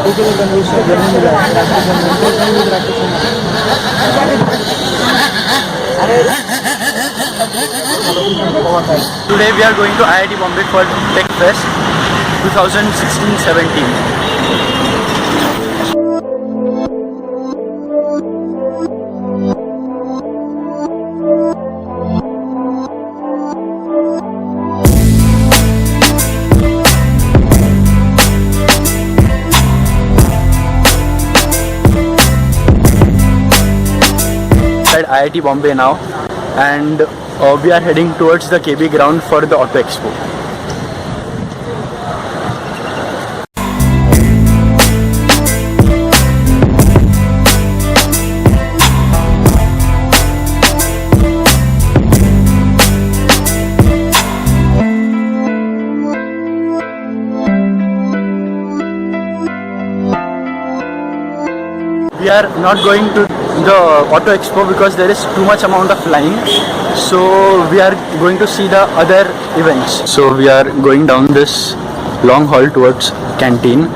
Today we are going to IIT Bombay for Tech Fest 2016-17. At IIT Bombay now, and we are heading towards the KB ground for the Auto Expo. We are not going to the Auto Expo because there is too much amount of line, so we are going to see the other events. So we are going down this long hall towards canteen.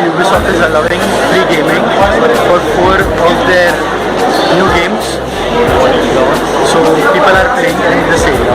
Ubisoft is allowing free gaming for 4 of their new games, so people are playing in this area.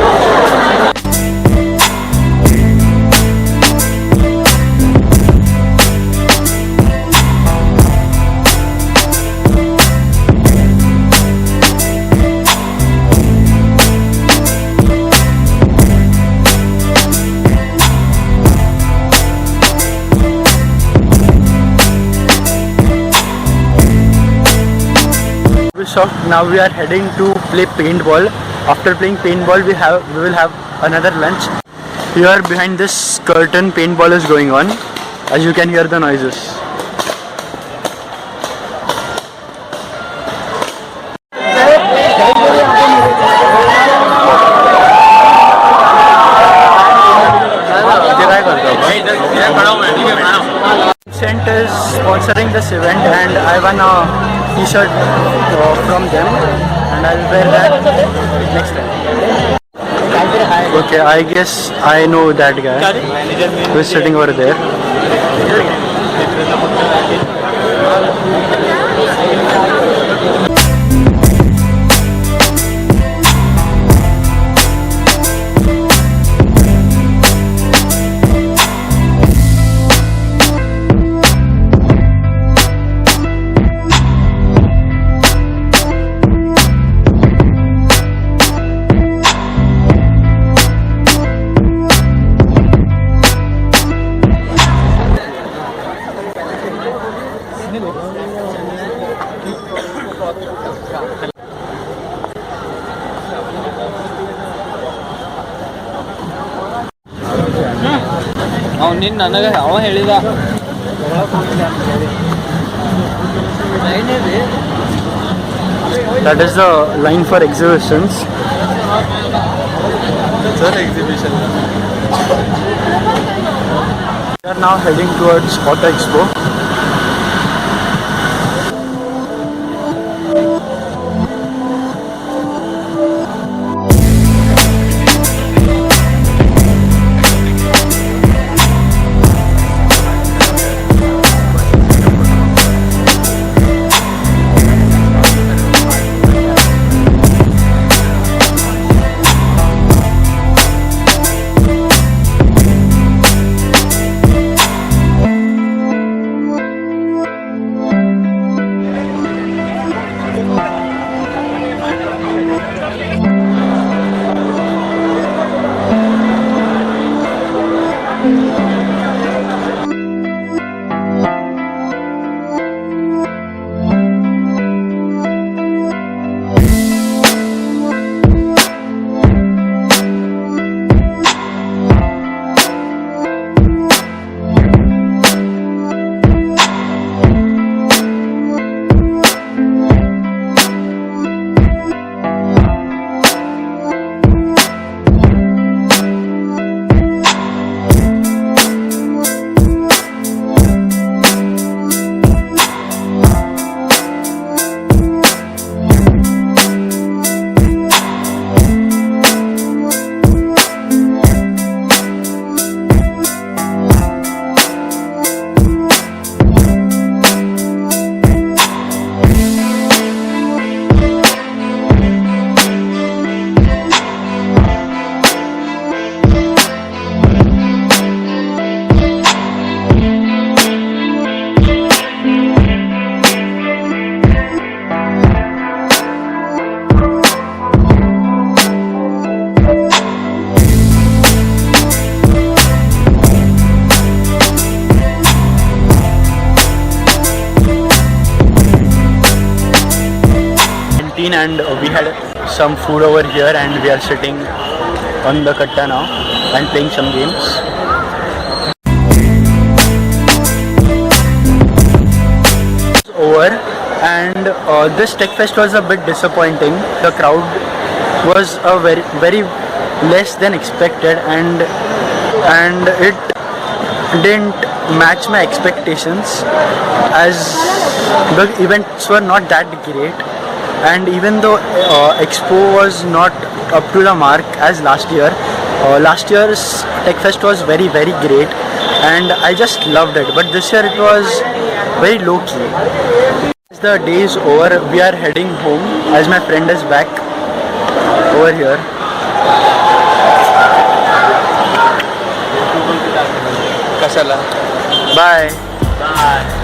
Now we are heading to play paintball. After playing paintball, we will have another lunch. Here behind this curtain, paintball is going on. As you can hear the noises. Cent is sponsoring this event, and I won a t-shirt from them, and I'll wear that next time. Okay, I guess I know that guy who is sitting over there. ನನಗೆ ಅವ ಹೇಳಿದ That is the line for exhibitions. Sir, exhibition. We are now heading towards Auto Expo. and we had some food over here, and we are sitting on the katta now and playing some games. Over, and this Tech Fest was a bit disappointing. The crowd was a very less than expected, and it didn't match my expectations, as the events were not that great. And even though Expo was not up to the mark as last year's Tech Fest was very great, and I just loved it. But this year it was very low key. As the day is over, we are heading home as my friend is back over here. कशाला Bye.